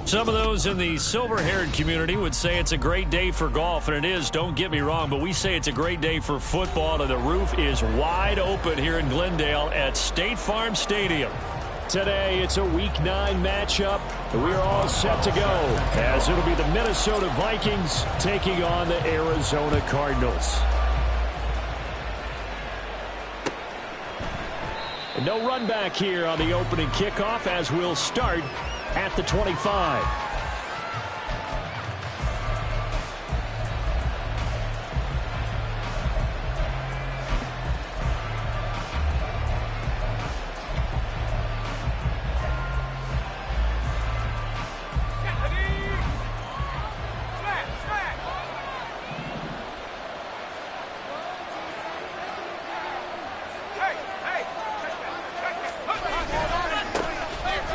Some of those in the silver-haired community would say it's a great day for golf, and it is, don't get me wrong, but we say it's a great day for football, and the roof is wide open here in Glendale at State Farm Stadium. Today, it's a Week 9 matchup, and we're all set to go, as it'll be the Minnesota Vikings taking on the Arizona Cardinals. And no run back here on the opening kickoff, as we'll start at the 25.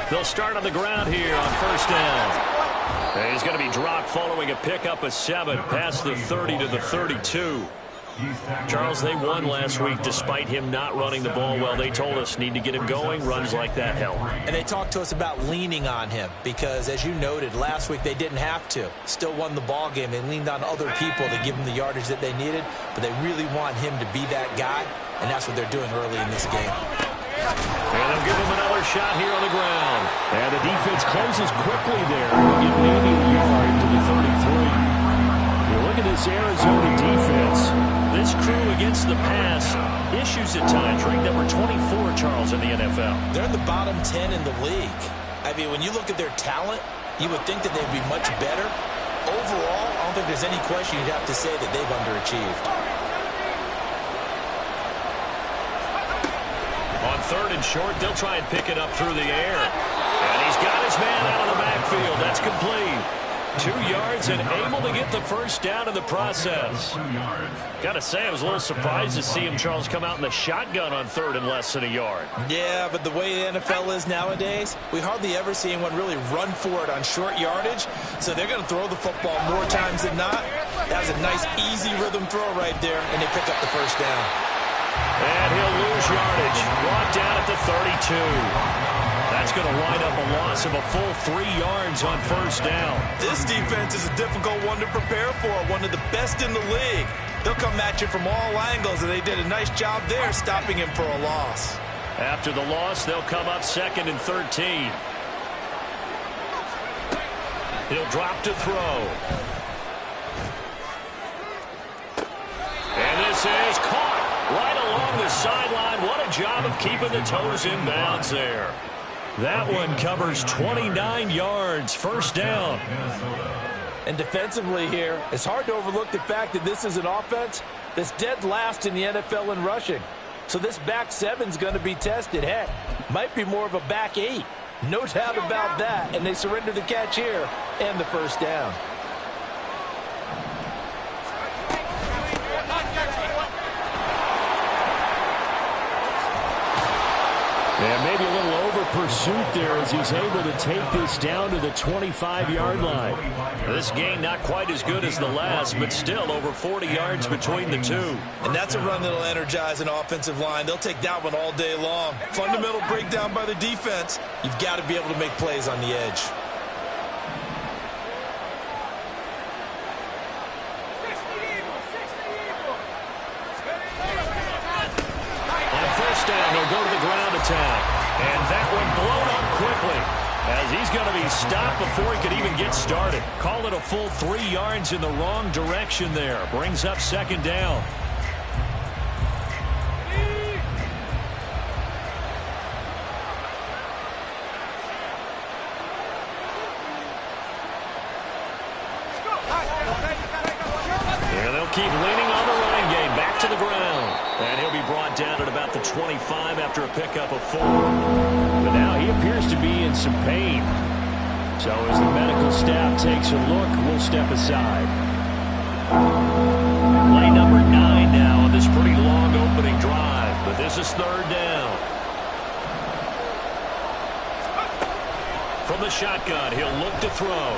They'll start on the ground here on first down. And he's going to be dropped following a pickup of 7 past the 30 to the 32. Charles, they won last week despite him not running the ball well. They told us need to get him going. Runs like that help. And they talked to us about leaning on him because, as you noted, last week they didn't have to. Still won the ball game. They leaned on other people to give them the yardage that they needed, but they really want him to be that guy, and that's what they're doing early in this game. And they'll give him another shot here on the ground. And the defense closes quickly there. They'll get maybe a yard to the 33. You look at this Arizona defense. This crew against the pass, issues at times, ranked number 24, Charles, in the NFL. They're in the bottom 10 in the league. I mean, when you look at their talent, you would think that they'd be much better. Overall, I don't think there's any question you'd have to say that they've underachieved. On third and short, they'll try and pick it up through the air. And he's got his man out of the backfield. That's complete. 2 yards and able to get the first down in the process. Got to say, I was a little surprised to see him, Charles, come out in the shotgun on third and less than a yard. Yeah, but the way the NFL is nowadays, we hardly ever see anyone really run for it on short yardage. So they're going to throw the football more times than not. That was a nice, easy rhythm throw right there, and they pick up the first down. And he'll lose yardage. Brought down at the 32. That's going to wind up a loss of a full 3 yards on first down. This defense is a difficult one to prepare for, one of the best in the league. They'll come at you from all angles, and they did a nice job there stopping him for a loss. After the loss, they'll come up 2nd and 13. He'll drop to throw. And this is caught right along the sideline. What a job of keeping the toes in bounds there. That one covers 29 yards, first down. And defensively here, it's hard to overlook the fact that this is an offense that's dead last in the NFL in rushing. So this back 7's going to be tested. Heck, might be more of a back 8. No doubt about that. And they surrender the catch here and the first down. And maybe a little over pursuit there as he's able to take this down to the 25-yard line. This game not quite as good as the last, but still over 40 yards between the two. And that's a run that'll energize an offensive line. They'll take that one all day long. Fundamental breakdown by the defense. You've got to be able to make plays on the edge. They'll go to the ground attack. And that one blown up quickly as he's going to be stopped before he could even get started. Call it a full 3 yards in the wrong direction there. Brings up 2nd down. And they'll keep leaning on the running game. Back to the ground. And he'll be brought down at about the 25 after a pickup of 4. But now he appears to be in some pain. So as the medical staff takes a look, we'll step aside. Play number 9 now on this pretty long opening drive. But this is 3rd down. From the shotgun, he'll look to throw.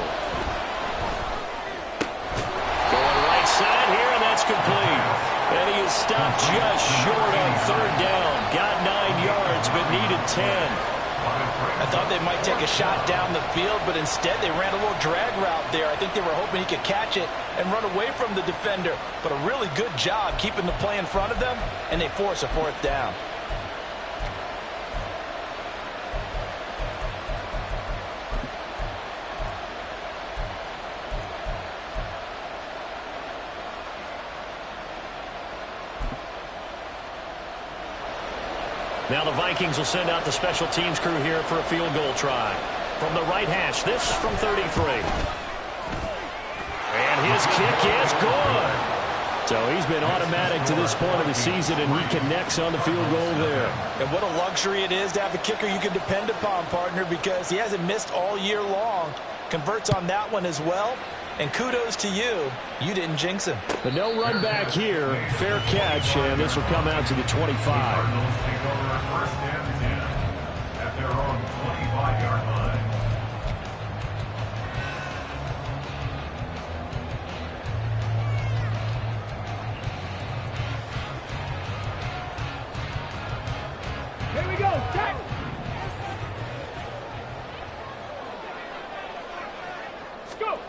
Going right side here, and that's complete. And he is stopped just short on 3rd down. Got 9 yards, but needed 10. I thought they might take a shot down the field, but instead they ran a little drag route there. I think they were hoping he could catch it and run away from the defender. But a really good job keeping the play in front of them, and they force a fourth down. Now the Vikings will send out the special teams crew here for a field goal try. From the right hash, this from 33. And his kick is good. So he's been automatic to this point of the season, and he connects on the field goal there. And what a luxury it is to have a kicker you can depend upon, partner, because he hasn't missed all year long. Converts on that one as well. And kudos to you. You didn't jinx him. But no run back here. Fair catch, and this will come out to the 25. First down and 10 at their own 25-yard line. Here we go. Set. Let's go.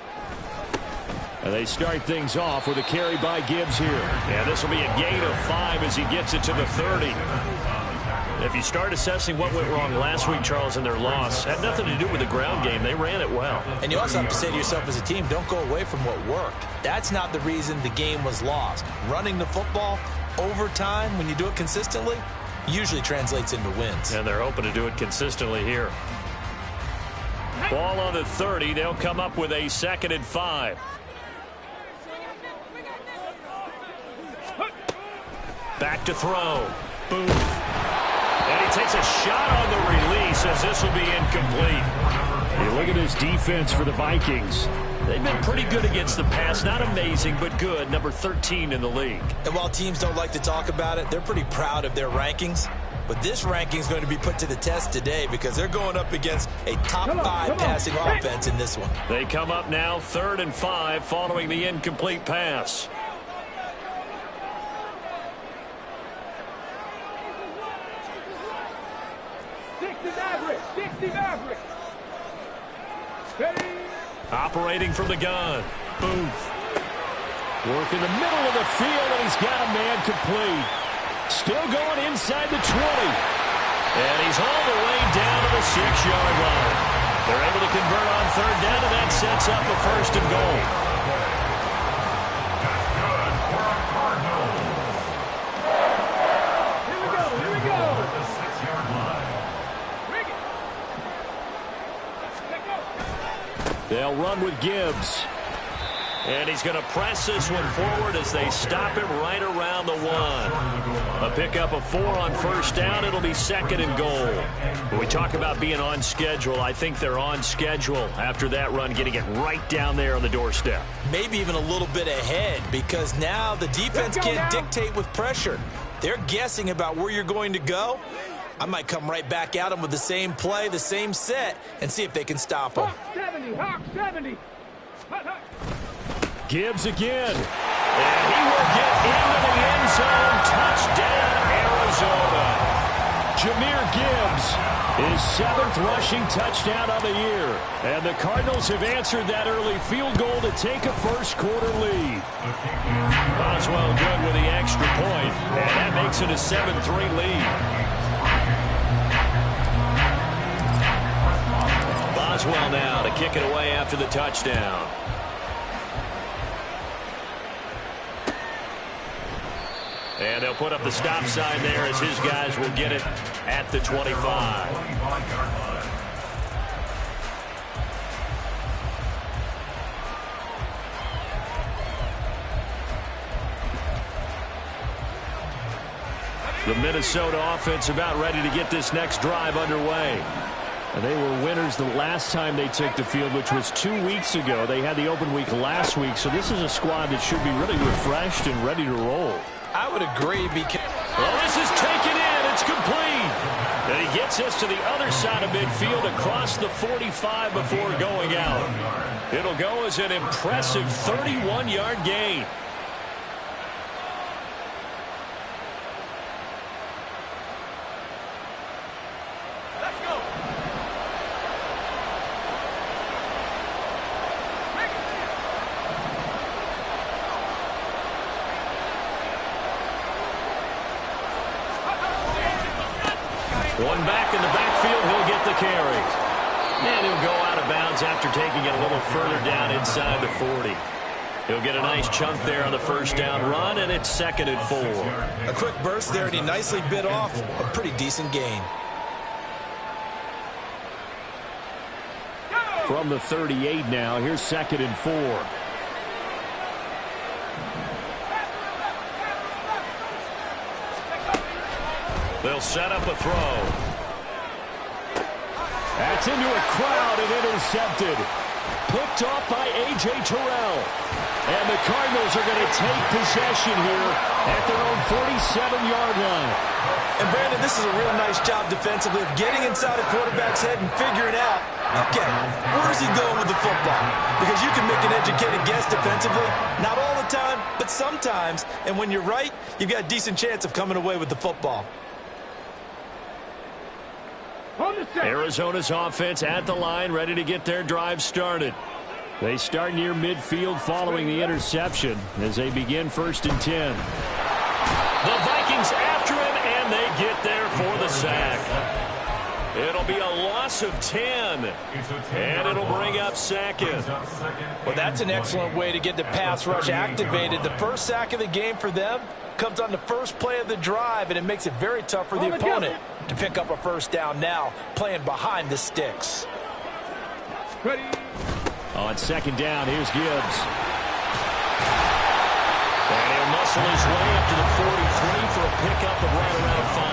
And they start things off with a carry by Gibbs here. And this will be a gain of 5 as he gets it to the 30. If you start assessing what went wrong last week, Charles, in their loss, had nothing to do with the ground game. They ran it well. And you also have to say to yourself as a team, don't go away from what worked. That's not the reason the game was lost. Running the football over time, when you do it consistently, usually translates into wins. And they're hoping to do it consistently here. Ball on the 30. They'll come up with a 2nd and 5. Back to throw. Boom. And he takes a shot on the release as this will be incomplete. You look at his defense for the Vikings. They've been pretty good against the pass. Not amazing, but good. Number 13 in the league. And while teams don't like to talk about it, they're pretty proud of their rankings. But this ranking is going to be put to the test today because they're going up against a top 5 passing offense in this one. They come up now 3rd and 5 following the incomplete pass. 60 Maverick. Steady. Operating from the gun. Booth. Work in the middle of the field, and he's got a man complete. Still going inside the 20. And he's all the way down to the 6-yard line. They're able to convert on 3rd down, and that sets up a 1st and goal. That's good for a Cardinal. Here we go. Here we go. At the 6-yard line. Bring it. Let go. They'll run with Gibbs. And he's going to press this one forward as they stop him right around the 1. A pickup of 4 on 1st down. It'll be 2nd and goal. When we talk about being on schedule, I think they're on schedule after that run, getting it right down there on the doorstep. Maybe even a little bit ahead because now the defense can't dictate with pressure. They're guessing about where you're going to go. I might come right back at them with the same play, the same set, and see if they can stop them. Hawk 70. Hawk 70. Hut, hut. Gibbs again. And he will get into the end zone. Touchdown, Arizona. Jahmyr Gibbs, his 7th rushing touchdown of the year. And the Cardinals have answered that early field goal to take a first-quarter lead. Boswell good with the extra point, and that makes it a 7-3 lead. Boswell now to kick it away after the touchdown. And they'll put up the stop sign there as his guys will get it at the 25. The Minnesota offense about ready to get this next drive underway. And they were winners the last time they took the field, which was 2 weeks ago. They had the open week last week, so this is a squad that should be really refreshed and ready to roll. I would agree because... Well, this is taken in. It's complete. And he gets us to the other side of midfield across the 45 before going out. It'll go as an impressive 31-yard gain. Let's go. One back in the backfield. He'll get the carry. And he'll go out of bounds after taking it a little further down inside the 40. He'll get a nice chunk there on the first down run, and it's 2nd and 4. A quick burst there, and he nicely bit off a pretty decent gain. From the 38 now, here's 2nd and 4. They'll set up a throw. That's into a crowd and intercepted. Picked off by A.J. Terrell. And the Cardinals are going to take possession here at their own 47-yard line. And Brandon, this is a real nice job defensively of getting inside a quarterback's head and figuring out, okay, where's he going with the football? Because you can make an educated guess defensively. Not all the time, but sometimes. And when you're right, you've got a decent chance of coming away with the football. Arizona's offense at the line, ready to get their drive started. They start near midfield following the interception as they begin 1st and 10. The Vikings after him, and they get there for the sack. It'll be a loss of 10, and it'll bring up 2nd. Well, that's an excellent way to get the pass rush activated. The first sack of the game for them comes on the first play of the drive, and it makes it very tough for the opponent to pick up a first down now, playing behind the sticks. Ready. On 2nd down, here's Gibbs. And he'll muscle his way up to the 43 for a pickup of right around 5.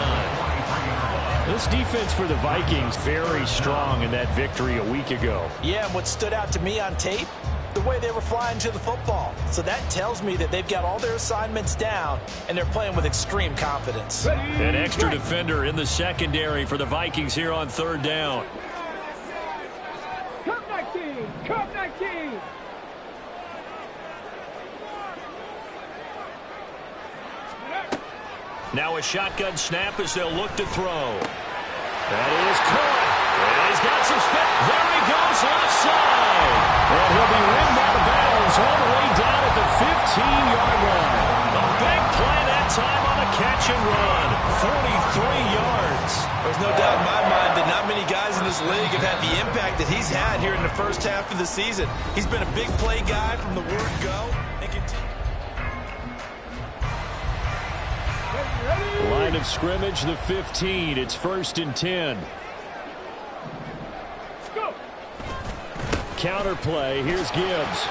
This defense for the Vikings very strong in that victory a week ago. Yeah, and what stood out to me on tape, the way they were flying to the football. So that tells me that they've got all their assignments down, and they're playing with extreme confidence. An extra defender in the secondary for the Vikings here on 3rd down. Cup 19. Cup 19. Now a shotgun snap as they'll look to throw. That is caught. And he's got some spin. There he goes, left side. And he'll be ridden out of bounds all the way down at the 15-yard line. A big play that time on a catch and run. 43 yards. There's no doubt in my mind that not many guys in this league have had the impact that he's had here in the first half of the season. He's been a big play guy from the word go. And Line of scrimmage, the 15. It's 1st and 10. Go. Counter play. Here's Gibbs.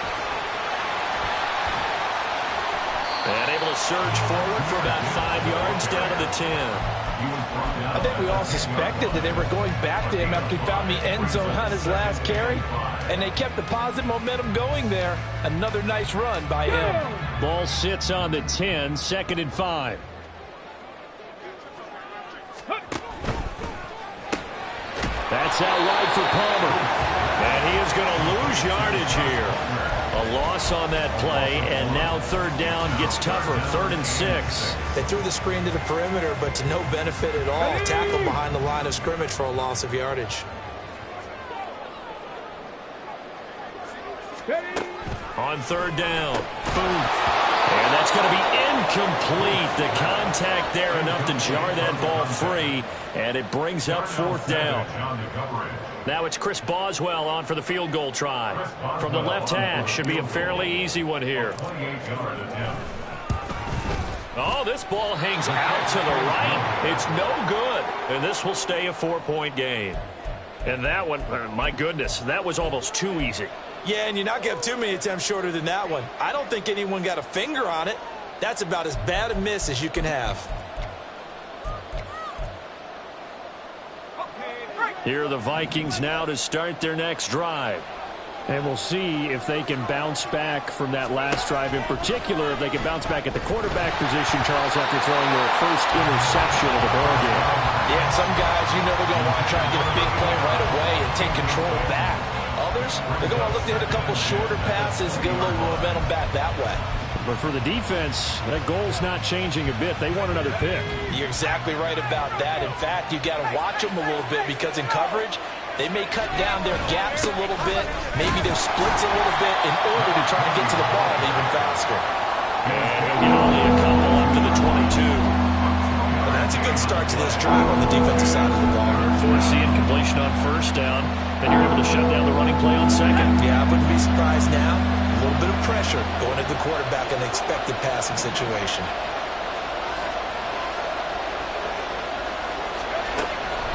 And able to surge forward for about 5 yards down to the 10. I think we all suspected that they were going back to him after he found the end zone on his last carry, and they kept the positive momentum going there. Another nice run by him. Ball sits on the 10, 2nd and 5. That's out wide for Palmer. And he is going to lose yardage here. A loss on that play, and now 3rd down gets tougher, 3rd and 6. They threw the screen to the perimeter, but to no benefit at all. Tackle behind the line of scrimmage for a loss of yardage. On 3rd down. Boom. And that's going to be incomplete. The contact there enough to jar that ball free, and it brings up 4th down. Now it's Chris Boswell on for the field goal try. From the left hash, should be a fairly easy one here. Oh, this ball hangs out to the right. It's no good, and this will stay a 4-point game. And that one, my goodness, that was almost too easy. Yeah, and you're not going to have too many attempts shorter than that one. I don't think anyone got a finger on it. That's about as bad a miss as you can have. Here are the Vikings now to start their next drive. And we'll see if they can bounce back from that last drive. In particular, if they can bounce back at the quarterback position, Charles, after throwing their first interception of the ballgame. Yeah, some guys, you know they're going to want to try and get a big play right away and take control back. Others, they're going to look to hit a couple shorter passes and get a little momentum back that way. But for the defense, that goal's not changing a bit. They want another pick. You're exactly right about that. In fact, you've got to watch them a little bit because in coverage, they may cut down their gaps a little bit, maybe their splits a little bit in order to try to get to the ball even faster. And he'll get only a couple up to the 22. And That's a good start to this drive on the defensive side of the ball. Forcing completion on first down. Then you're able to shut down the running play on second. Yeah, I wouldn't be surprised now. A little bit of pressure going at the quarterback in an expected passing situation.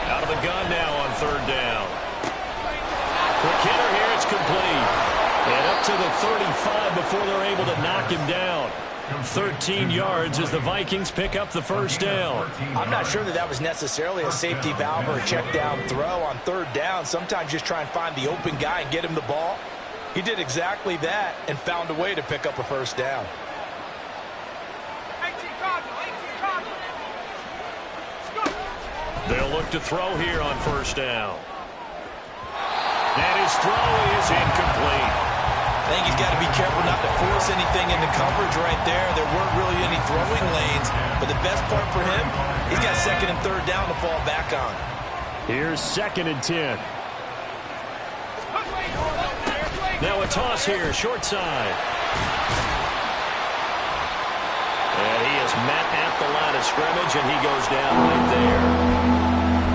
Out of the gun now on third down. Quick hitter here, it's complete. And up to the 35 before they're able to knock him down. 13 yards as the Vikings pick up the first down. I'm not sure that was necessarily a safety valve or a check down throw on third down. Sometimes just try and find the open guy and get him the ball. He did exactly that and found a way to pick up a first down. They'll look to throw here on first down. And his throw is incomplete. I think he's got to be careful not to force anything into coverage right there. There weren't really any throwing lanes, but the best part for him, he's got second and third down to fall back on. Here's second and 10. Now a toss here, short side. And he is met at the line of scrimmage, and he goes down right there.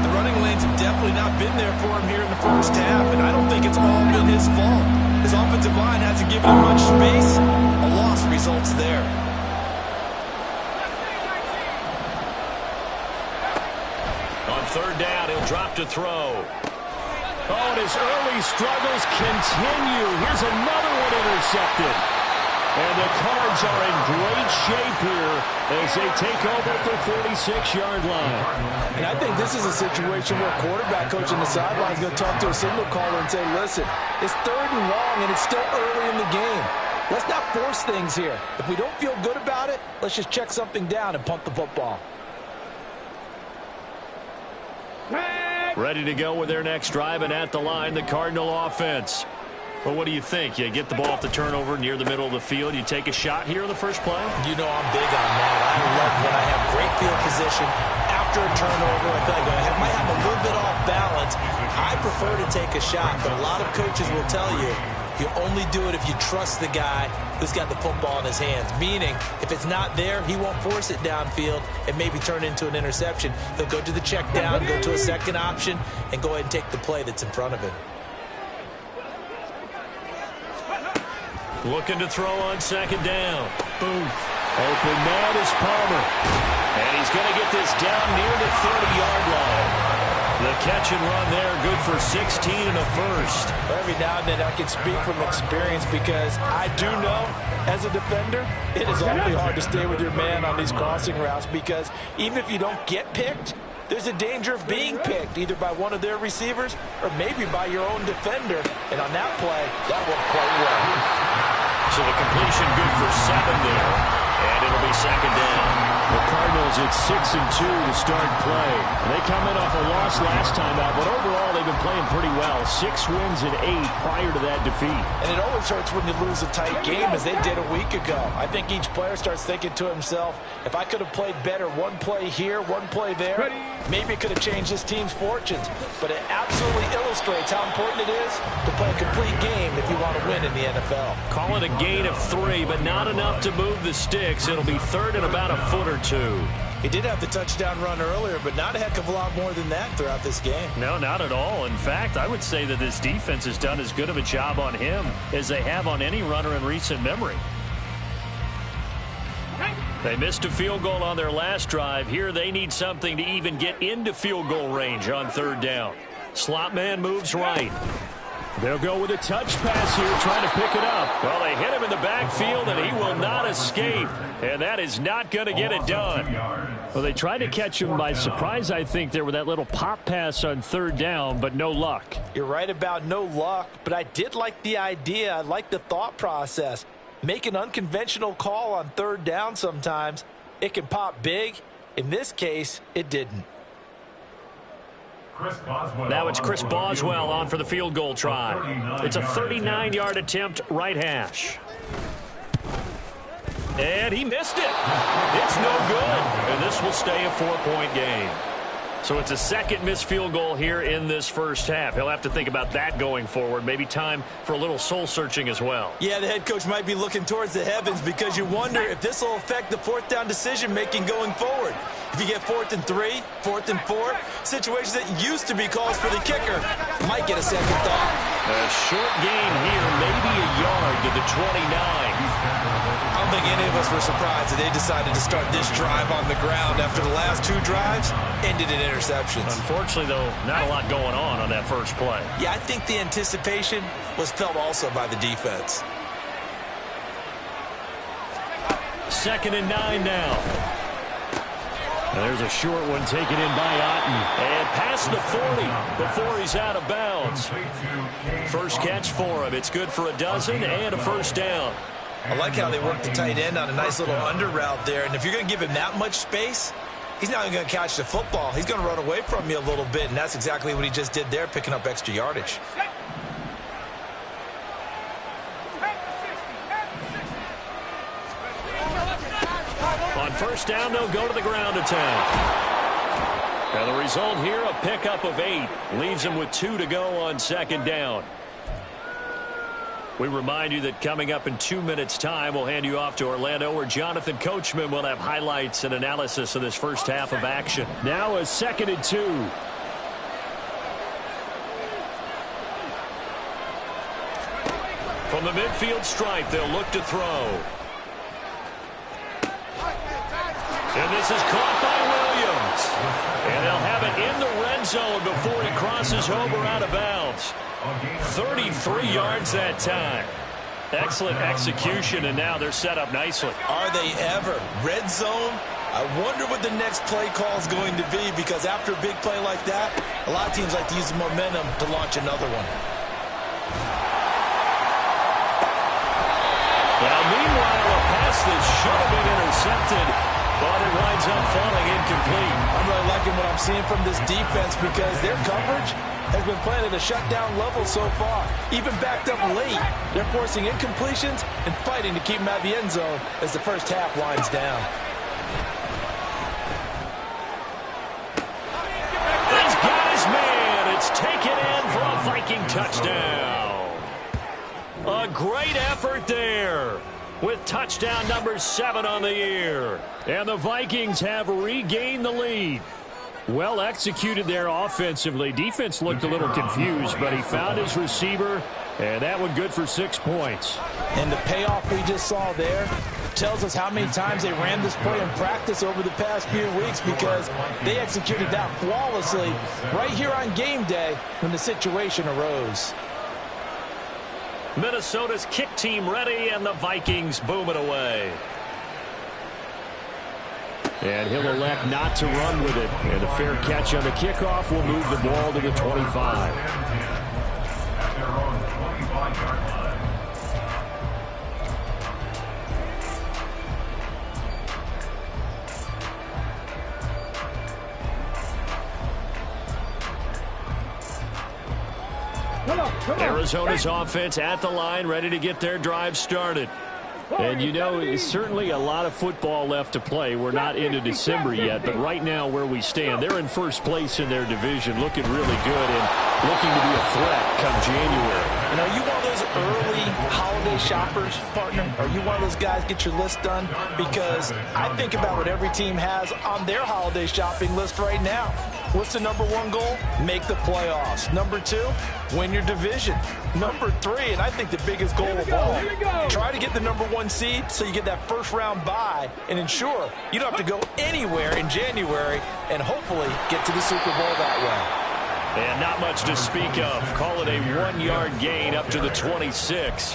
The running lanes have definitely not been there for him here in the first half, and I don't think it's all been his fault. His offensive line hasn't given him much space. A loss results there. On third down, he'll drop to throw. Oh, and his early struggles continue. Here's another one intercepted. And the Cards are in great shape here as they take over at their 46-yard line. And I think this is a situation where quarterback coach on the sideline is going to talk to a signal caller and say, listen, it's third and long and it's still early in the game. Let's not force things here. If we don't feel good about it, let's just check something down and punt the football. Ready to go with their next drive, and at the line, the Cardinal offense. Well, what do you think? You get the ball off the turnover near the middle of the field. You take a shot here in the first play? You know I'm big on that. I love when I have great field position after a turnover. I feel like I might have a little bit off balance. I prefer to take a shot, but a lot of coaches will tell you you only do it if you trust the guy who's got the football in his hands. Meaning, if it's not there, he won't force it downfield and maybe turn it into an interception. He'll go to the check down, go to a second option, and go ahead and take the play that's in front of him. Looking to throw on second down. Boom. Open man is Palmer. And he's going to get this down near the 30-yard line. The catch and run there, good for 16 and a first. Every now and then I can speak from experience because I do know, as a defender, it is awfully hard to stay with your man on these crossing routes because even if you don't get picked, there's a danger of being picked either by one of their receivers or maybe by your own defender. And on that play, that worked quite well. So the completion good for 7 there. And it'll be second down. The Cardinals at 6-2 to start play. They come in off a loss last time out, but overall they've been playing pretty well. 6 wins and 8 prior to that defeat. And it always hurts when you lose a tight game as they did a week ago. I think each player starts thinking to himself, if I could have played better one play here, one play there, maybe it could have changed this team's fortunes. But it absolutely illustrates how important it is to play a complete game if you want to win in the NFL. Call it a gain of 3, but not enough to move the sticks. It'll be third and about a foot or 2. He did have the touchdown run earlier, but not a heck of a lot more than that throughout this game. No, not at all. In fact, I would say that this defense has done as good of a job on him as they have on any runner in recent memory. They missed a field goal on their last drive. Here they need something to even get into field goal range on third down. Slot man moves right. They'll go with a touch pass here, trying to pick it up. Well, they hit him in the backfield, and he will not escape. And that is not going to get it done. Well, they tried to catch him by surprise, I think, there with that little pop pass on third down, but no luck. You're right about no luck, but I did like the idea. I like the thought process. Make an unconventional call on third down sometimes. It can pop big. In this case, it didn't. Now it's Chris Boswell on for the field goal try. It's a 39-yard attempt, right hash. And he missed it. It's no good. And this will stay a 4-point game. So it's a second missed field goal here in this first half. He'll have to think about that going forward. Maybe time for a little soul-searching as well. Yeah, the head coach might be looking towards the heavens because you wonder if this will affect the fourth down decision-making going forward. If you get 4th and 3, 4th and 4, situations that used to be calls for the kicker might get a second thought. A short gain here, maybe a yard to the 29. I don't think any of us were surprised that they decided to start this drive on the ground after the last 2 drives ended in interceptions. Unfortunately, though, not a lot going on that first play. Yeah, I think the anticipation was felt also by the defense. 2nd and 9 now. There's a short one taken in by Otten. And past the 40 before he's out of bounds. First catch for him. It's good for a dozen and a first down. I like how they work the tight end on a nice little under route there. And if you're going to give him that much space, he's not even going to catch the football. He's going to run away from you a little bit. And that's exactly what he just did there, picking up extra yardage. On first down, they'll go to the ground attack. And the result here, a pickup of 8. Leaves them with 2 to go on 2nd down. We remind you that coming up in 2 minutes' time, we'll hand you off to Orlando, where Jonathan Coachman will have highlights and analysis of this first half of action. Now a 2nd and 2. From the midfield stripe, they'll look to throw. And this is caught by Williams. And they'll have it in the red zone before he crosses over out of bounds. 33 yards that time. Excellent execution, and now they're set up nicely. Are they ever? Red zone? I wonder what the next play call is going to be, because after a big play like that, a lot of teams like to use the momentum to launch another one. Now, meanwhile, a pass that should have been intercepted, but it winds up falling incomplete. I'm really liking what I'm seeing from this defense, because their coverage has been playing at a shutdown level so far. Even backed up late, they're forcing incompletions and fighting to keep them out of the end zone as the first half winds down. He's got his man. It's taken in for a Viking touchdown. A great effort there, with touchdown number 7 on the year. And the Vikings have regained the lead. Well executed there offensively. Defense looked a little confused, but he found his receiver, and that one good for 6 points. And the payoff we just saw there tells us how many times they ran this play in practice over the past few weeks, because they executed that flawlessly right here on game day when the situation arose. Minnesota's kick team ready, and the Vikings boom it away. And he'll elect not to run with it. And a fair catch on the kickoff will move the ball to the 25. At their own 25-yard line. Arizona's offense at the line, ready to get their drive started. And, you know, it's certainly a lot of football left to play. We're not into December yet, but right now where we stand, they're in first place in their division, looking really good and looking to be a threat come January. And are you one of those early holiday shoppers, partner? Are you one of those guys get your list done? Because I think about what every team has on their holiday shopping list right now. What's the number 1 goal? Make the playoffs. Number 2, win your division. Number 3, and I think the biggest goal of all, try to get the number 1 seed so you get that first round bye and ensure you don't have to go anywhere in January and hopefully get to the Super Bowl that way. And not much to speak of. Call it a 1-yard gain up to the 26.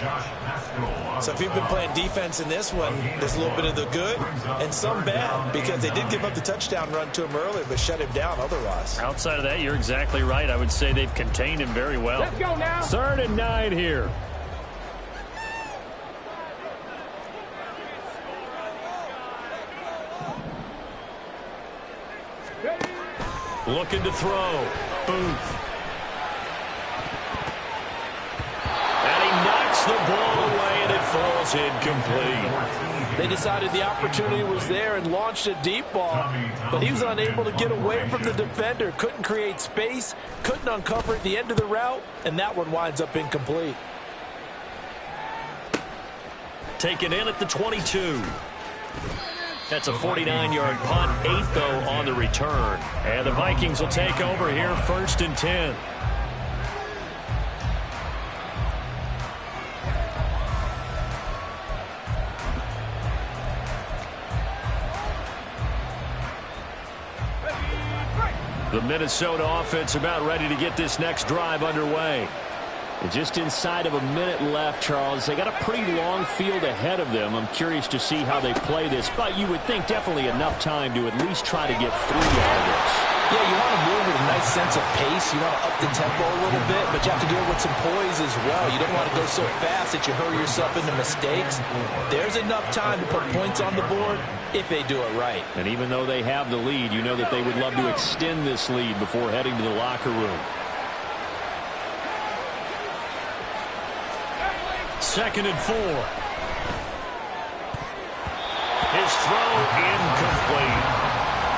So if you've been playing defense in this one, there's a little bit of the good and some bad, because they did give up the touchdown run to him earlier but shut him down otherwise. Outside of that, you're exactly right. I would say they've contained him very well. Let's go now. 3rd and 9 here. Looking to throw. Booth. And he knocks the ball away, and it falls incomplete. They decided the opportunity was there and launched a deep ball, but he was unable to get away from the defender. Couldn't create space, couldn't uncover at the end of the route, and that one winds up incomplete. Taken in at the 22. That's a 49-yard punt, 8 though on the return. And the Vikings will take over here, 1st and 10. The Minnesota offense about ready to get this next drive underway. Just inside of a minute left, Charles. They got a pretty long field ahead of them. I'm curious to see how they play this, but you would think definitely enough time to at least try to get 3 out of this. Yeah, you want to move with a nice sense of pace. You want to up the tempo a little bit, but you have to do it with some poise as well. You don't want to go so fast that you hurry yourself into mistakes. There's enough time to put points on the board if they do it right. And even though they have the lead, you know that they would love to extend this lead before heading to the locker room. 2nd and 4. His throw incomplete.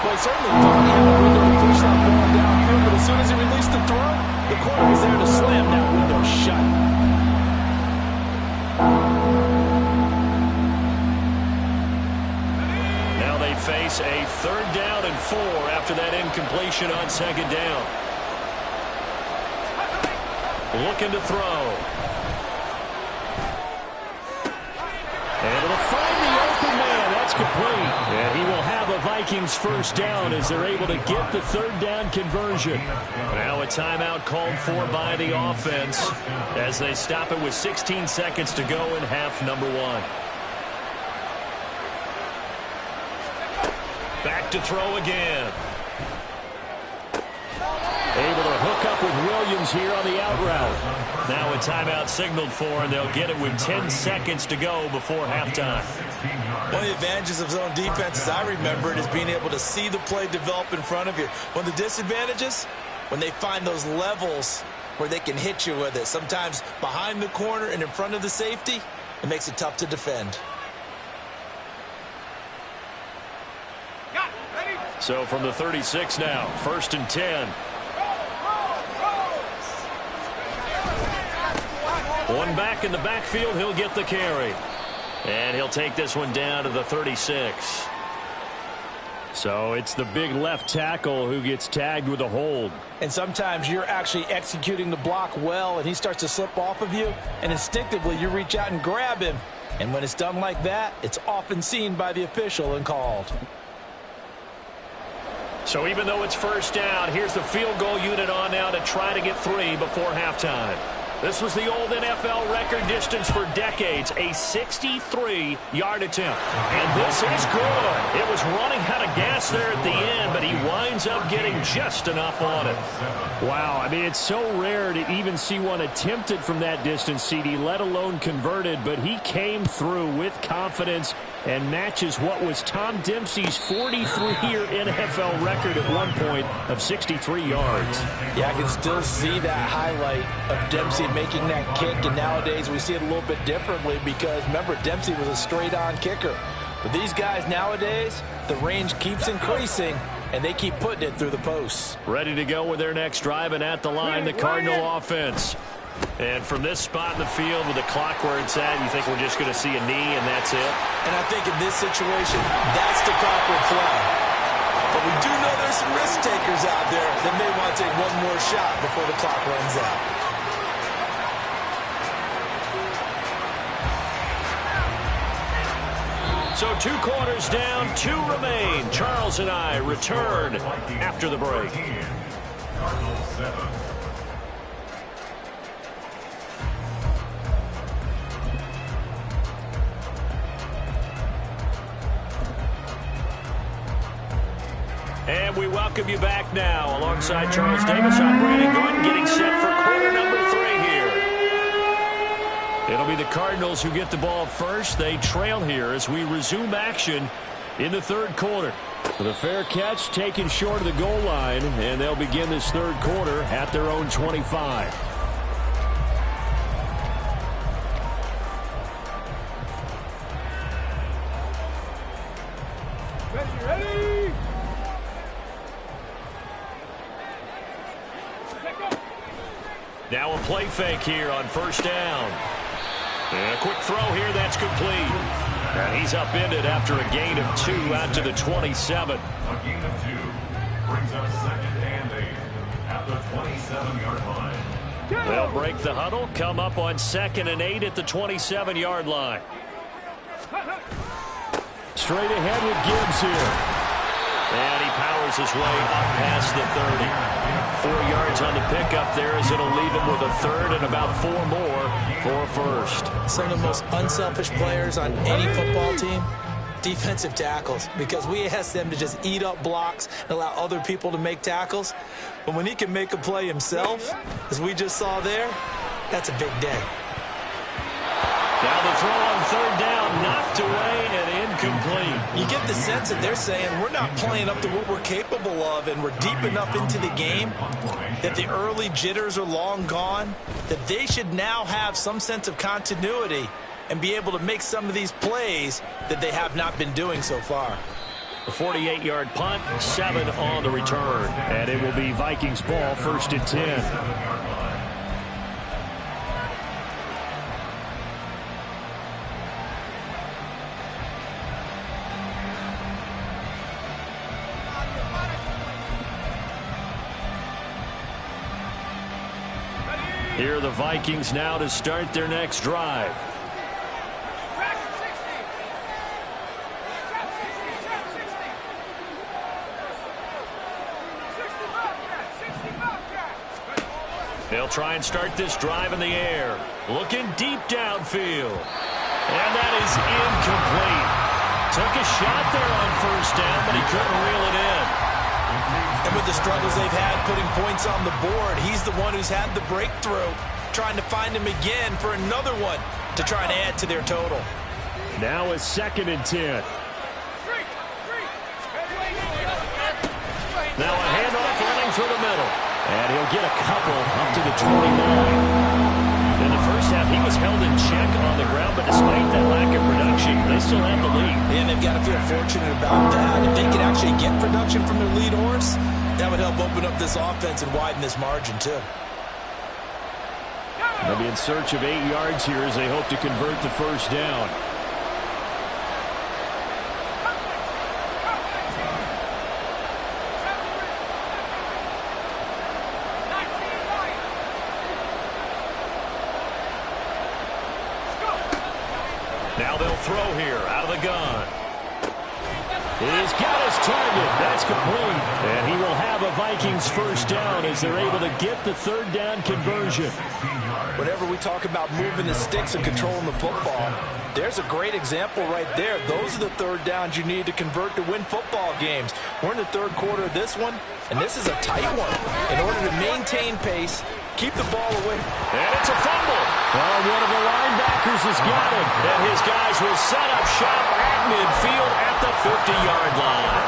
Well, he certainly thought he had a window to push that ball downfield, but as soon as he released the throw, the corner was there to slam that window shut. Now they face a 3rd down and 4 after that incompletion on 2nd down. Looking to throw. And it'll find the open man. That's complete. And he will have a Vikings 1st down as they're able to get the 3rd down conversion. Now a timeout called for by the offense as they stop it with 16 seconds to go in half number 1. Back to throw again. Able to hook up with Williams here on the out route. Now a timeout signaled for, and they'll get it with 10 seconds to go before halftime. One of the advantages of zone defense, as I remember it, is being able to see the play develop in front of you. One of the disadvantages, when they find those levels where they can hit you with it. Sometimes behind the corner and in front of the safety, it makes it tough to defend. So from the 36 now, 1st and 10. One back in the backfield, he'll get the carry. And he'll take this one down to the 36. So it's the big left tackle who gets tagged with a hold. And sometimes you're actually executing the block well, and he starts to slip off of you, and instinctively you reach out and grab him. And when it's done like that, it's often seen by the official and called. So even though it's 1st down, here's the field goal unit on now to try to get 3 before halftime. This was the old NFL record distance for decades, a 63-yard attempt. And this is good. It was running out of gas there at the end, but he winds up getting just enough on it. Wow, I mean, it's so rare to even see one attempted from that distance, CD, let alone converted, but he came through with confidence and matches what was Tom Dempsey's 43-year NFL record at one point of 63 yards. Yeah, I can still see that highlight of Dempsey making that kick, and nowadays we see it a little bit differently because, remember, Dempsey was a straight-on kicker. But these guys nowadays, the range keeps increasing, and they keep putting it through the posts. Ready to go with their next drive, and at the line, the Cardinal offense. And from this spot in the field with the clock where it's at, you think we're just going to see a knee and that's it? And I think in this situation, that's the proper play. But we do know there's some risk takers out there that may want to take one more shot before the clock runs out. So 2 quarters down, 2 remain. Charles and I return after the break. Cardinals 7. And we welcome you back now. Alongside Charles Davis, I'm Brandon Gordon, getting set for quarter number 3 here. It'll be the Cardinals who get the ball first. They trail here as we resume action in the 3rd quarter. The fair catch taken short of the goal line, and they'll begin this 3rd quarter at their own 25. Ready? Now a play fake here on 1st down. And a quick throw here, that's complete. And he's upended after a gain of 2 out to the 27. A gain of 2 brings up 2nd and 8 at the 27-yard line. They'll break the huddle, come up on 2nd and 8 at the 27-yard line. Straight ahead with Gibbs here. And he powers his way up past the 30. 4 yards on the pickup there as it'll leave him with a third and about 4 more for first. Some of the most unselfish players on any football team, defensive tackles, because we ask them to just eat up blocks and allow other people to make tackles. But when he can make a play himself, as we just saw there, that's a big day. Now the throw on 3rd down, knocked away and incomplete. You get the sense that they're saying we're not playing up to what we're capable of, and we're deep enough into the game that the early jitters are long gone, that they should now have some sense of continuity and be able to make some of these plays that they have not been doing so far. The 48-yard punt, 7 on the return. And it will be Vikings ball, 1st and 10. Here are the Vikings now to start their next drive. They'll try and start this drive in the air. Looking deep downfield. And that is incomplete. Took a shot there on 1st down, but he couldn't reel it in. And with the struggles they've had putting points on the board, he's the one who's had the breakthrough, trying to find him again for another one to try and add to their total. Now a 2nd and 10. Now a handoff running through the middle. And he'll get a couple up to the 29. In the first half, he was held in check on the ground, but despite that lack of production, they still have the lead. And they've got to feel fortunate about that. If they could actually get production from their lead horse, that would help open up this offense and widen this margin, too. They'll be in search of 8 yards here as they hope to convert the 1st down. Now they'll throw here out of the gun. He's got his target. That's complete. And he will have a Vikings 1st down as they're able to get the 3rd down conversion. Whenever we talk about moving the sticks and controlling the football, there's a great example right there. Those are the 3rd downs you need to convert to win football games. We're in the 3rd quarter of this one, and this is a tight one. In order to maintain pace, keep the ball away. And it's a fumble. Well, one of the linebackers has got him. And his guys will set up shop at midfield at the 50-yard line.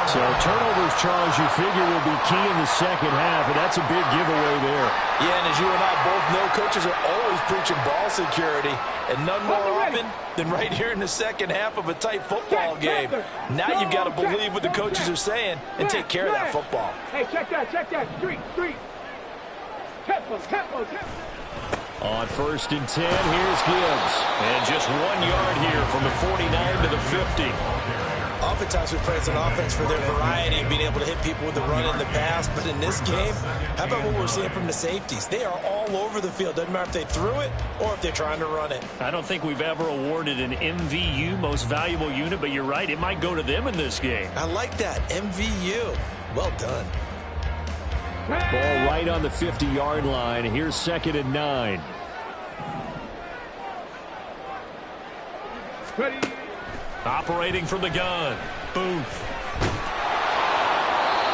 So turnovers, Charles, you figure will be key in the 2nd half, and that's a big giveaway there. Yeah, and as you and I both know, coaches are always preaching ball security, and none more often than right here in the 2nd half of a tight football game. Now you've got to believe what the coaches are saying and take care of that football. Hey, check that. Street. Tempo. On 1st and 10, here's Gibbs. And just 1 yard here from the 49 to the 50. Oftentimes we praise an offense for their variety of being able to hit people with the run in the pass, but in this game, how about what we're seeing from the safeties? They are all over the field. Doesn't matter if they threw it or if they're trying to run it. I don't think we've ever awarded an MVU, most valuable unit, but you're right, it might go to them in this game. I like that, MVU. Well done. Ball right on the 50-yard line. Here's 2nd and 9. Ready. Operating from the gun. Booth.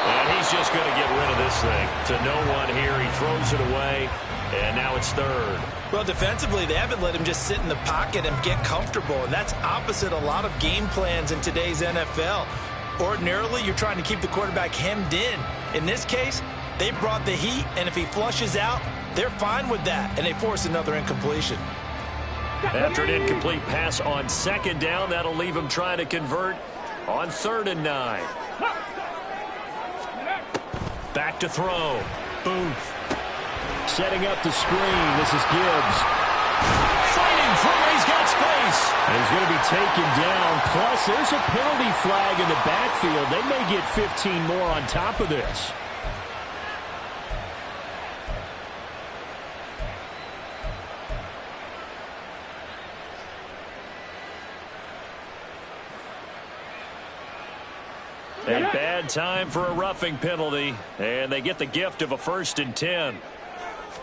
And he's just going to get rid of this thing. To no one here. He throws it away. And now it's 3rd. Well, defensively, they haven't let him just sit in the pocket and get comfortable. And that's opposite a lot of game plans in today's NFL. Ordinarily, you're trying to keep the quarterback hemmed in. In this case, they brought the heat, and if he flushes out, they're fine with that, and they force another incompletion. After an incomplete pass on 2nd down, that'll leave him trying to convert on 3rd and 9. Back to throw. Booth. Setting up the screen. This is Gibbs. Fighting through. He's got space. And he's going to be taken down. Plus, there's a penalty flag in the backfield. They may get 15 more on top of this. A bad time for a roughing penalty, and they get the gift of a 1st and 10.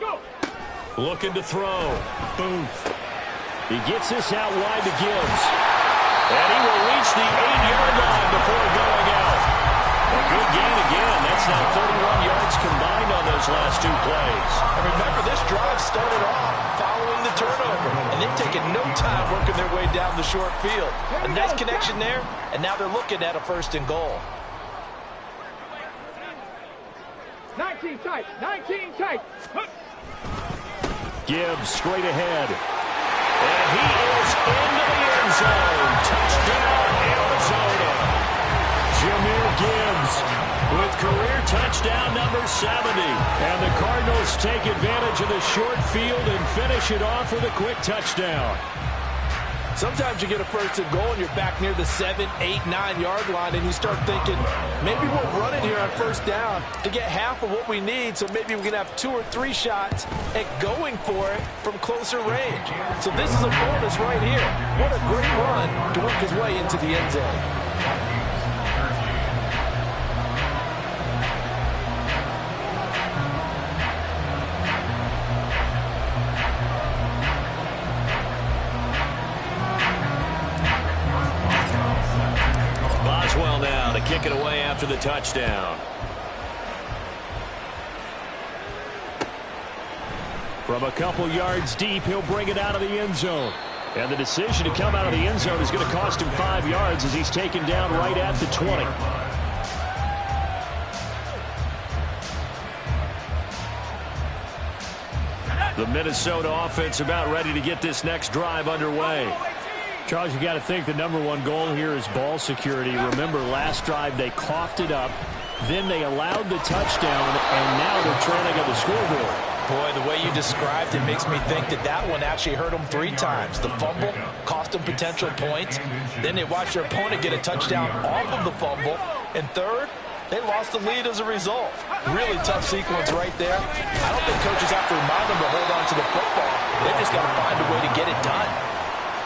Go. Looking to throw. Boom. He gets this out wide to Gibbs. And he will reach the 8-yard line before going out. A good gain again. That's now 31 yards combined on those last 2 plays. And remember, this drive started off following the turnover, and they've taken no time working their way down the short field. A nice connection there, and now they're looking at a 1st and goal. 19 tight. 19 tight. Gibbs straight ahead. And he is into the end zone. Touchdown, Arizona. Jahmyr Gibbs With career touchdown number 70. And the Cardinals take advantage of the short field and finish it off with a quick touchdown. Sometimes you get a 1st and goal and you're back near the 7, 8, 9-yard line, and you start thinking, maybe we're running here on 1st down to get half of what we need, so maybe we can have 2 or 3 shots at going for it from closer range. So this is a bonus right here. What a great run to work his way into the end zone. Now to kick it away after the touchdown. From a couple yards deep, he'll bring it out of the end zone. And the decision to come out of the end zone is going to cost him 5 yards as he's taken down right at the 20. The Minnesota offense about ready to get this next drive underway. Charles, you got to think the #1 goal here is ball security. Remember, last drive they coughed it up, then they allowed the touchdown, and now they're trailing on the scoreboard. Boy, the way you described it makes me think that that one actually hurt them 3 times. The fumble cost them potential points. Then they watched their opponent get a touchdown off of the fumble. And third, they lost the lead as a result. Really tough sequence right there. I don't think coaches have to remind them to hold on to the football. They just got to find a way to get it done.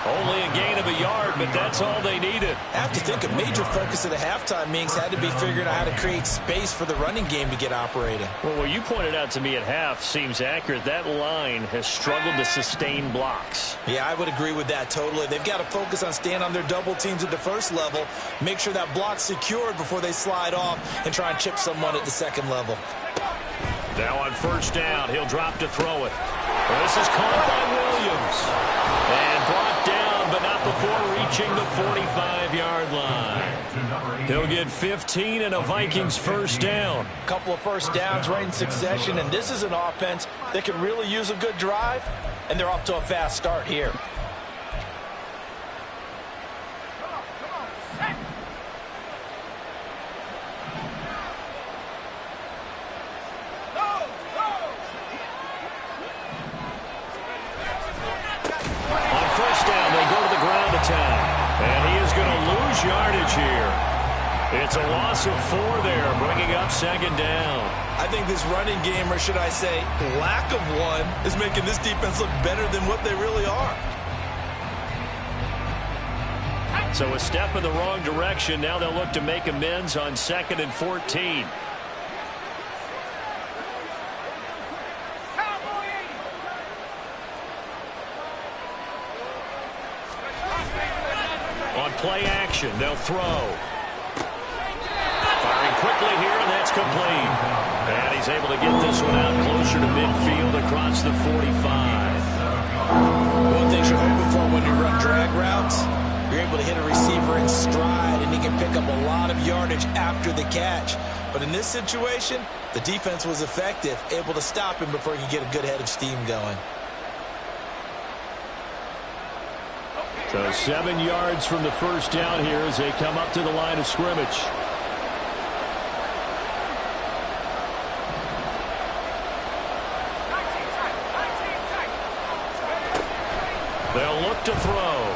Only a gain of a yard, but that's all they needed. I have to think a major focus of the halftime meetings had to be figuring out how to create space for the running game to get operating. Well, what you pointed out to me at half seems accurate. That line has struggled to sustain blocks. Yeah, I would agree with that totally. They've got to focus on staying on their double teams at the first level, make sure that block's secured before they slide off and try and chip someone at the second level. Now on 1st down, he'll drop to throw it. Well, this is caught by Williams. And brought down, but not before reaching the 45-yard line. He'll get 15 and a Vikings 1st down. A couple of 1st downs right in succession, and this is an offense that can really use a good drive, and they're off to a fast start here. And he is going to lose yardage here. It's a loss of 4 there, bringing up 2nd down. I think this running game, or should I say lack of one, is making this defense look better than what they really are. So a step in the wrong direction. Now they'll look to make amends on 2nd and 14. On play action, they'll throw. Firing quickly here, and that's complete. And he's able to get this one out closer to midfield across the 45. One thing you're hoping for when you run drag routes, you're able to hit a receiver in stride, and he can pick up a lot of yardage after the catch. But in this situation, the defense was effective, able to stop him before he could get a good head of steam going. So 7 yards from the 1st down here as they come up to the line of scrimmage. They'll look to throw.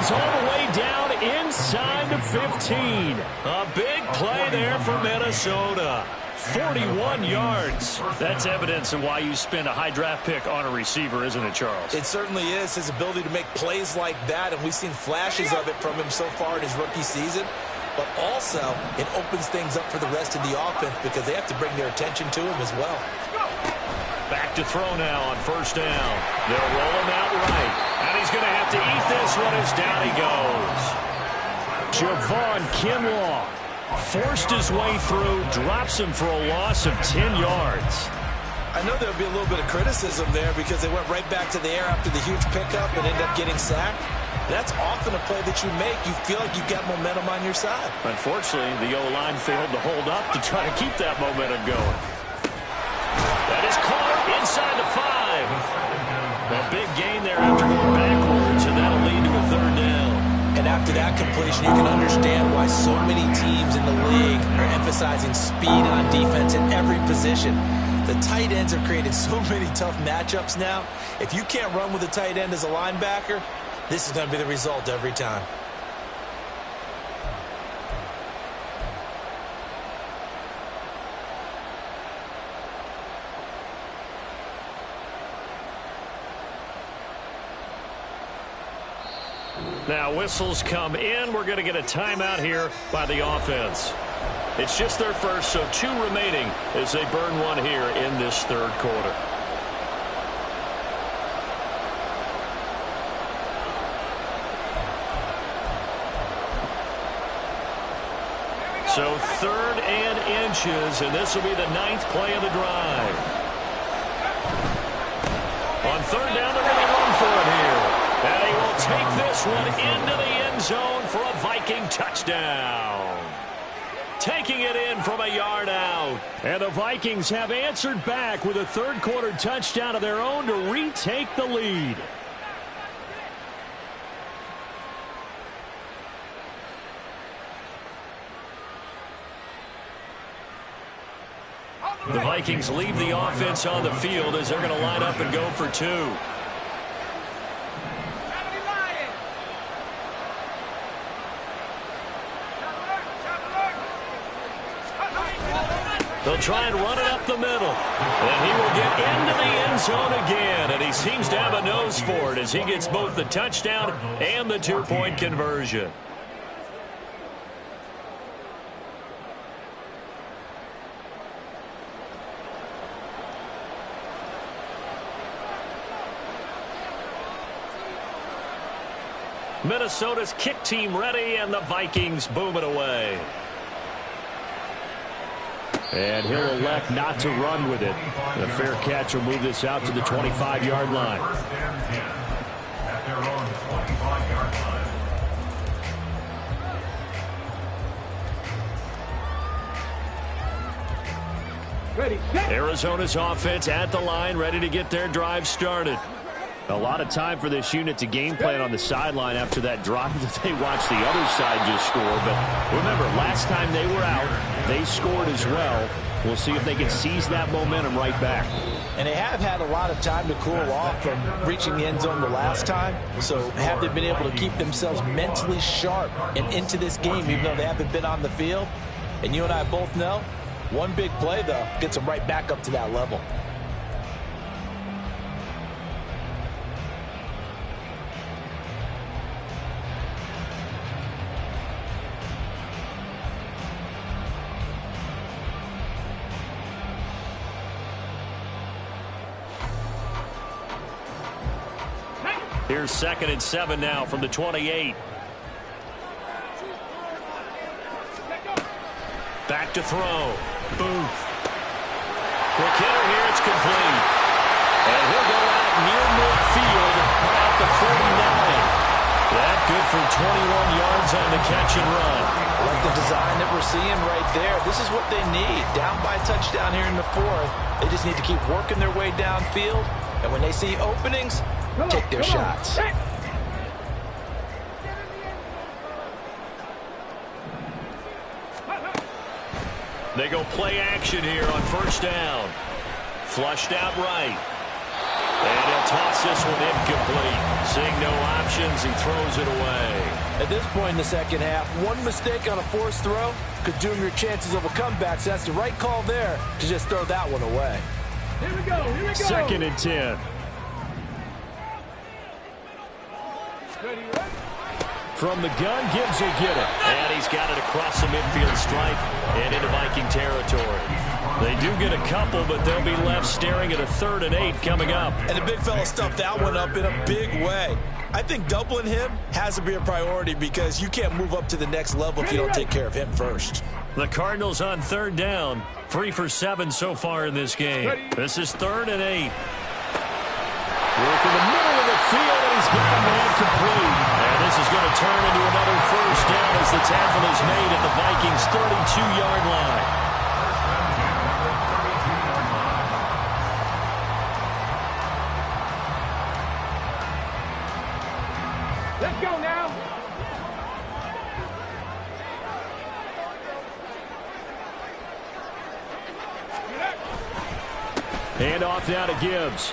is all the way down inside the 15. A big play there for Minnesota. 41 yards. That's evidence of why you spend a high draft pick on a receiver, isn't it, Charles? It certainly is. His ability to make plays like that, and we've seen flashes of it from him so far in his rookie season. But also, it opens things up for the rest of the offense because they have to bring their attention to him as well. Back to throw now on first down. They'll roll him out right. And he's going to have to eat this one as down he goes. Javon Kinlaw forced his way through, drops him for a loss of 10 yards. I know there'll be a little bit of criticism there because they went right back to the air after the huge pickup and ended up getting sacked. That's often a play that you make. You feel like you've got momentum on your side. Unfortunately, the O-line failed to hold up to try to keep that momentum going. That is caught inside the 5. A big gain there after going backwards, and that'll lead to a third down. And after that completion, you can understand why so many teams in the league are emphasizing speed on defense at every position. The tight ends have created so many tough matchups now. If you can't run with a tight end as a linebacker, this is going to be the result every time. Now whistles come in. We're going to get a timeout here by the offense. It's just their first, so 2 remaining as they burn one here in this third quarter. So 3rd and inches, and this will be the 9th play of the drive. On 3rd down, they're going to run for it here. And he will take this one into the end zone for a Viking touchdown. Taking it in from a yard out. And the Vikings have answered back with a third quarter touchdown of their own to retake the lead. The Vikings leave the offense on the field as they're going to line up and go for 2. They'll try and run it up the middle. And he will get into the end zone again. And he seems to have a nose for it as he gets both the touchdown and the 2-point conversion. Minnesota's kick team ready, and the Vikings boom it away. And he'll elect not to run with it. The fair catch will move this out to the 25-yard line. First and 10 at their own 25-yard line. Ready, set. Arizona's offense at the line, ready to get their drive started. A lot of time for this unit to game plan on the sideline after that drive that they watched the other side just score. But remember, last time they were out, they scored as well. We'll see if they can seize that momentum right back. And they have had a lot of time to cool off from reaching the end zone the last time. So have they been able to keep themselves mentally sharp and into this game, even though they haven't been on the field? And you and I both know, one big play, though, gets them right back up to that level. Here's 2nd and 7 now from the 28. Back to throw. Booth. Quick hitter here. It's complete. And he'll go out near midfield at the 49. That good for 21 yards on the catch and run. I like the design that we're seeing right there. This is what they need. Down by a touchdown here in the 4th. They just need to keep working their way downfield. And when they see openings, take their shots. They go play action here on first down. Flushed out right. And he'll toss this one incomplete. Seeing no options, he throws it away. At this point in the second half, one mistake on a forced throw could doom your chances of a comeback. So that's the right call there to just throw that one away. Here we go. Here we go. 2nd and 10. Ready, ready. From the gun, Gibbs will get it. And he's got it across the midfield stripe and into Viking territory. They do get a couple, but they'll be left staring at a 3rd and 8 coming up. And the big fella stuffed that one up in a big way. I think doubling him has to be a priority because you can't move up to the next level if you don't take care of him first. The Cardinals on 3rd down. 3 for 7 so far in this game. This is 3rd and 8. Work in the middle of the field, and he's got a man complete. And this is going to turn into another 1st down as the tackle is made at the Vikings' 32-yard line. Let's go now. Hand off now to Gibbs.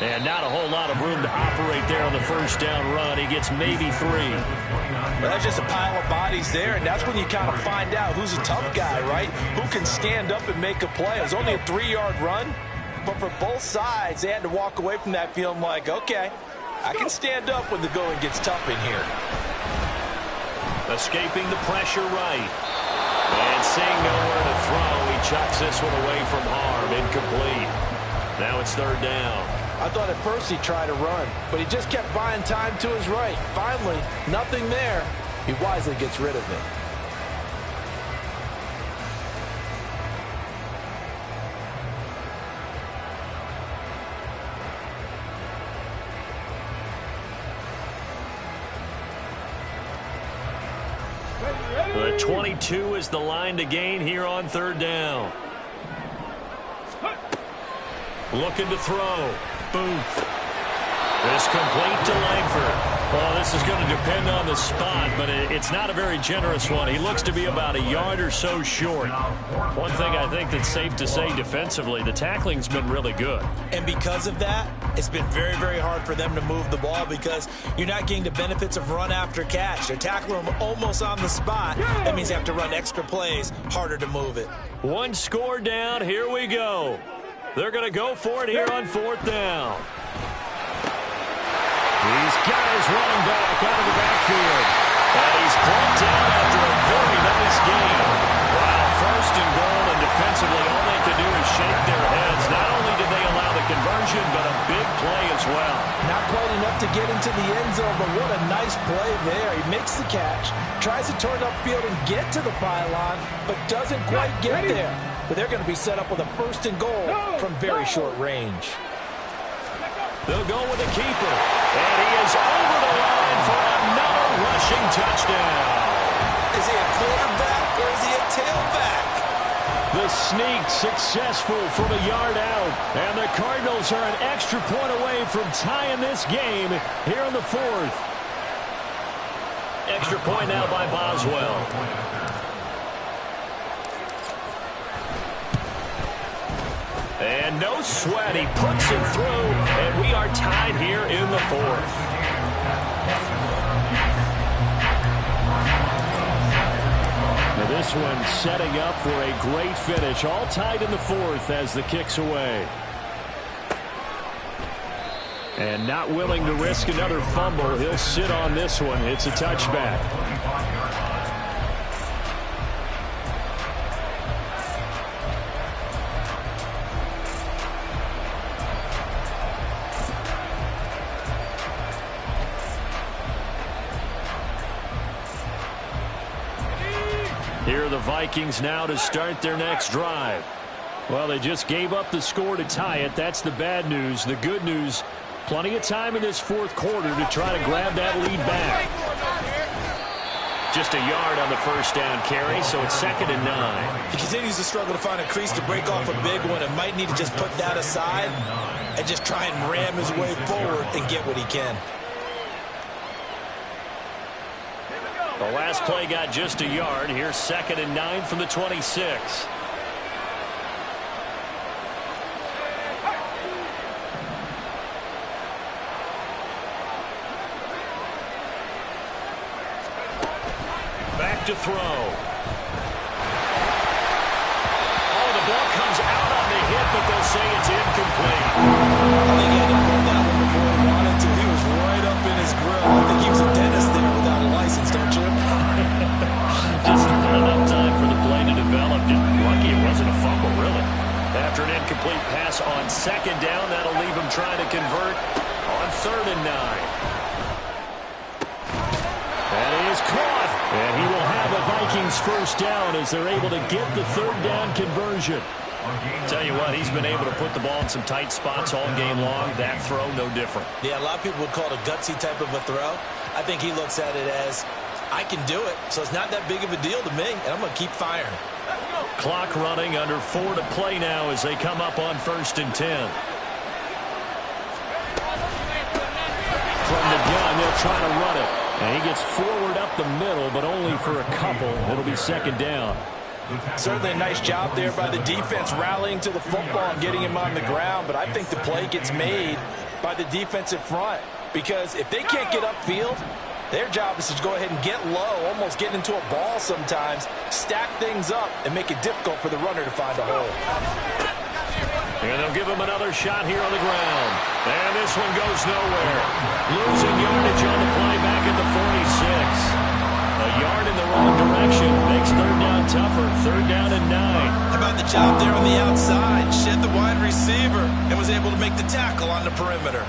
And not a whole lot of room to operate there on the 1st down run. He gets maybe 3. Well, that's just a pile of bodies there, and that's when you kind of find out who's a tough guy, right? Who can stand up and make a play. It was only a 3-yard run, but for both sides, they had to walk away from that feeling like, okay, I can stand up when the going gets tough in here. Escaping the pressure right. And seeing nowhere to throw, he chucks this one away from harm. Incomplete. Now it's 3rd down. I thought at first he tried to run, but he just kept buying time to his right. Finally, nothing there. He wisely gets rid of it. The 22 is the line to gain here on 3rd down. Looking to throw. Booth. This complete to Langford. Well, this is going to depend on the spot, but it's not a very generous one. He looks to be about a yard or so short. One thing I think that's safe to say defensively, the tackling's been really good. And because of that, it's been very, very hard for them to move the ball because you're not getting the benefits of run after catch. They're tackling them almost on the spot. That means they have to run extra plays, harder to move it. One score down. Here we go. They're going to go for it here on 4th down. He's got his running back out of the backfield. And he's brought down after a very nice game. Wow, 1st and goal, and defensively all they could do is shake their heads. Not only did they allow the conversion, but a big play as well. Not quite enough to get into the end zone, but what a nice play there. He makes the catch, tries to turn upfield and get to the pylon, but doesn't quite get there. But they're going to be set up with a 1st and goal from very short range. They'll go with the keeper. And he is over the line for another rushing touchdown. Is he a quarterback or is he a tailback? The sneak successful from a yard out. And the Cardinals are an extra point away from tying this game here in the 4th. Extra point now by Boswell. And no sweat, he puts it through, and we are tied here in the 4th. Now this one setting up for a great finish, all tied in the 4th as the kick's away. And not willing to risk another fumble, he'll sit on this one. It's a touchback. Here are the Vikings now to start their next drive. Well, they just gave up the score to tie it. That's the bad news. The good news, plenty of time in this 4th quarter to try to grab that lead back. Just a yard on the 1st down carry, so it's 2nd and 9. He continues to struggle to find a crease to break off a big one and might need to just put that aside and just try and ram his way forward and get what he can. The last play got just a yard. Here's 2nd and 9 from the 26. to throw. Oh, the ball comes out on the hit, but they'll say it's incomplete. I think he had to pull that one before he wanted to. He was right up in his grill. I think he was a dentist there without a license, don't you? Just not enough time for the play to develop. Just lucky it wasn't a fumble, really. After an incomplete pass on second down, that'll leave him trying to convert on 3rd and 9. That is caught. And he will have a Vikings first down as they're able to get the 3rd down conversion. Tell you what, he's been able to put the ball in some tight spots all game long. That throw, no different. Yeah, a lot of people would call it a gutsy type of a throw. I think he looks at it as, I can do it, so it's not that big of a deal to me, and I'm going to keep firing. Clock running, under 4 to play now as they come up on 1st and 10. From the gun, they'll try to run it. And he gets forward up the middle, but only for a couple. It'll be 2nd down. Certainly a nice job there by the defense rallying to the football and getting him on the ground, but I think the play gets made by the defensive front because if they can't get upfield, their job is to go ahead and get low, almost get into a ball sometimes, stack things up, and make it difficult for the runner to find a hole. And they'll give him another shot here on the ground. And this one goes nowhere. Losing yardage on the play back at the 46. A yard in the wrong direction makes 3rd down tougher. 3rd down and 9. How about the job there on the outside? Shed the wide receiver and was able to make the tackle on the perimeter.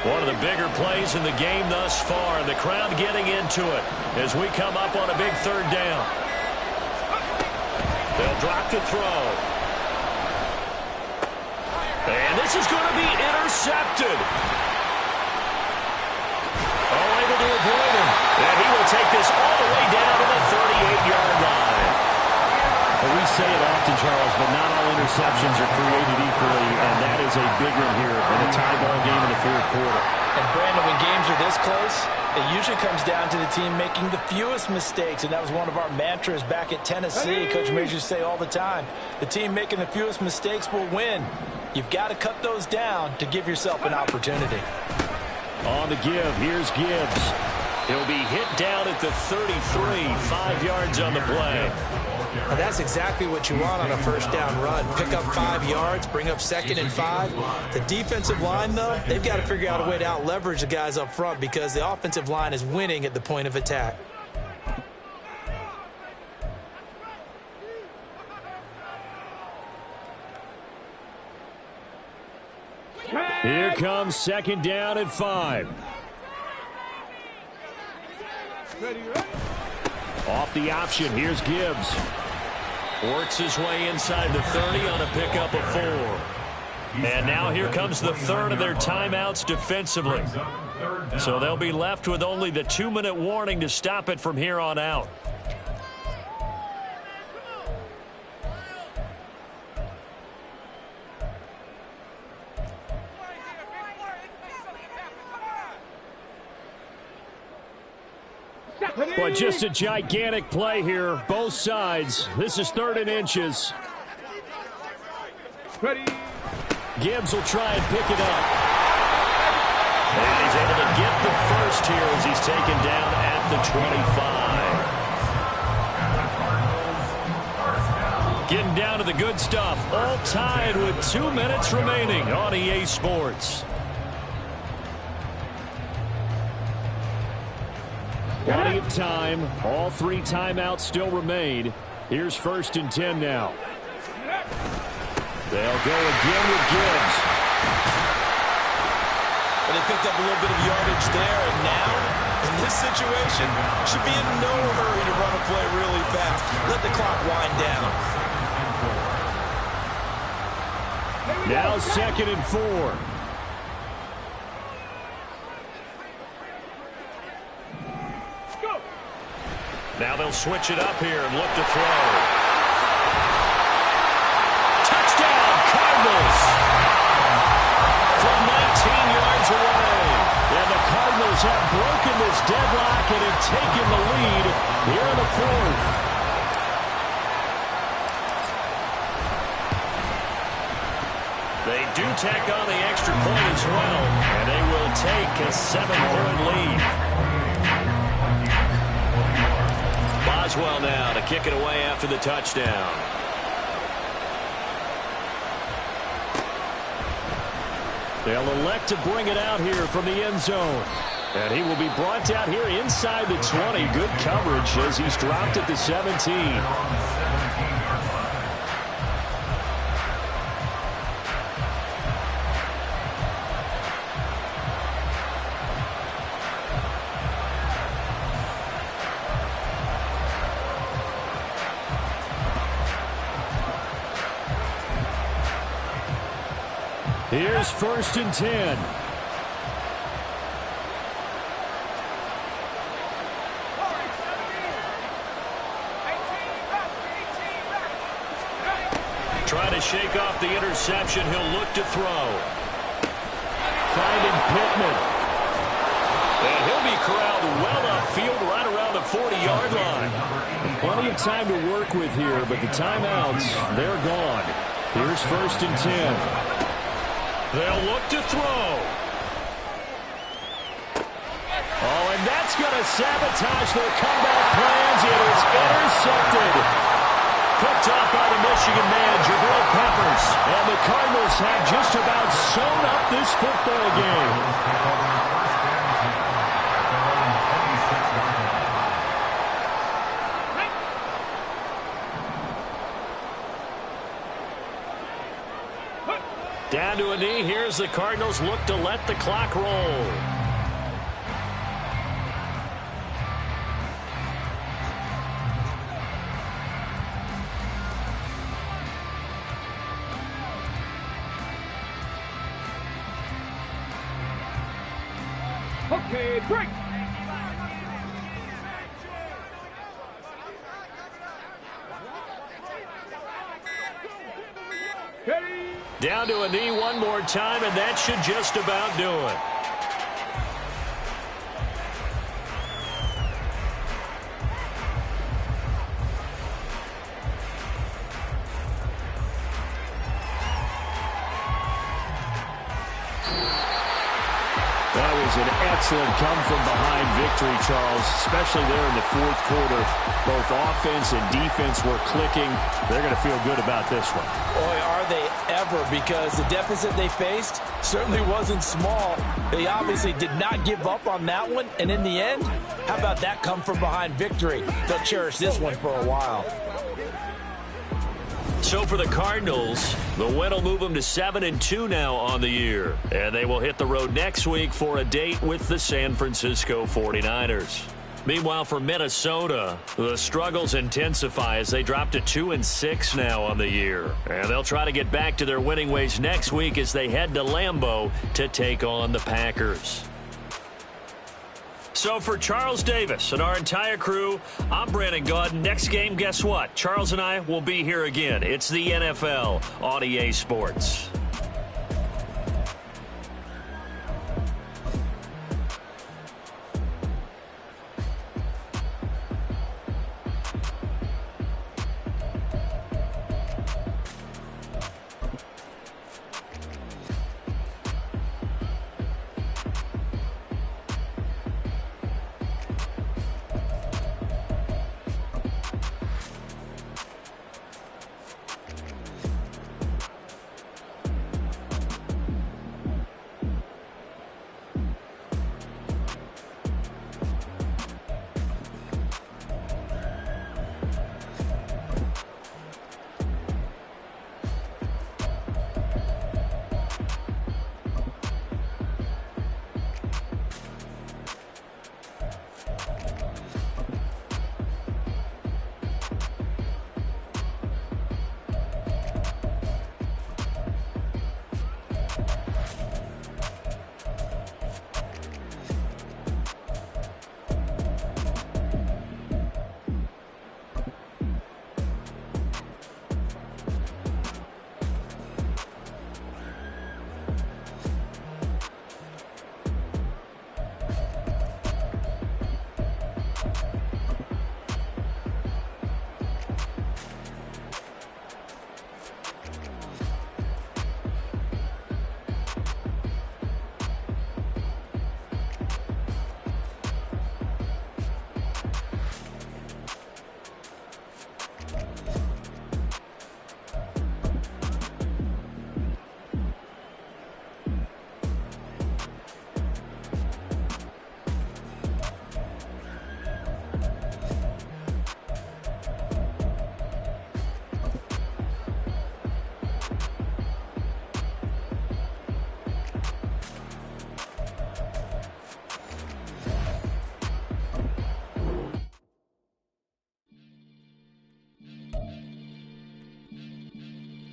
One of the bigger plays in the game thus far. The crowd getting into it as we come up on a big 3rd down. They'll drop to throw. And this is going to be intercepted. Oh, able to avoid him. And he will take this all the way down to the 38-yard line. Well, we say it often, Charles, but not all interceptions are created equally, and that is a big one here in a tie ball game in the 4th quarter. And, Brandon, when games are this close, it usually comes down to the team making the fewest mistakes, and that was one of our mantras back at Tennessee. Coach Major used to say all the time, the team making the fewest mistakes will win. You've got to cut those down to give yourself an opportunity. On the give, here's Gibbs. He'll be hit down at the 33, 5 yards on the play. And that's exactly what you want on a 1st down run. Pick up 5 yards, bring up 2nd and 5. The defensive line, though, they've got to figure out a way to out-leverage the guys up front because the offensive line is winning at the point of attack. Here comes 2nd down and 5. Off the option, here's Gibbs. Works his way inside the 30 on a pickup of 4. And now here comes the 3rd of their timeouts defensively. So they'll be left with only the 2-minute warning to stop it from here on out. But just a gigantic play here, both sides. This is 3rd and inches. Gibbs will try and pick it up. And he's able to get the first here as he's taken down at the 25. Getting down to the good stuff. All tied with 2 minutes remaining on EA Sports. Plenty of time. All 3 timeouts still remain. Here's 1st and 10 now. They'll go again with Gibbs. But they picked up a little bit of yardage there, and now, in this situation, should be in no hurry to run a play really fast. Let the clock wind down. Now 2nd and 4. Now they'll switch it up here and look to throw. Touchdown, Cardinals! From 19 yards away. And the Cardinals Cardinals have broken this deadlock and have taken the lead here in the fourth. They do tack on the extra point as well, and they will take a 7-point lead. Boswell now to kick it away after the touchdown. They'll elect to bring it out here from the end zone. And he will be brought down here inside the 20. Good coverage as he's dropped at the 17. Here's 1st and 10. Trying to shake off the interception. He'll look to throw. Finding Pittman. And he'll be corralled well upfield right around the 40-yard line. Plenty of time to work with here, but the timeouts, they're gone. Here's 1st and 10. They'll look to throw. Oh, and that's going to sabotage their comeback plans. It is intercepted. Picked off by the Michigan man, Jabril Peppers. And the Cardinals have just about sewn up this football game. Down to a knee. Here's the Cardinals look to let the clock roll. Okay, break. Down to a knee one more time, and that should just about do it. That was an excellent come-from-behind victory, Charles, especially there in the fourth quarter. Both offense and defense were clicking. They're going to feel good about this one. Boy, are they ever, because the deficit they faced certainly wasn't small. They obviously did not give up on that one, and in the end, how about that come-from-behind victory? They'll cherish this one for a while. So for the Cardinals, the win will move them to 7-2 now on the year. And they will hit the road next week for a date with the San Francisco 49ers. Meanwhile, for Minnesota, the struggles intensify as they drop to 2-6 now on the year. And they'll try to get back to their winning ways next week as they head to Lambeau to take on the Packers. So for Charles Davis and our entire crew, I'm Brandon Gaudin. Next game, guess what? Charles and I will be here again. It's the NFL on EA Sports.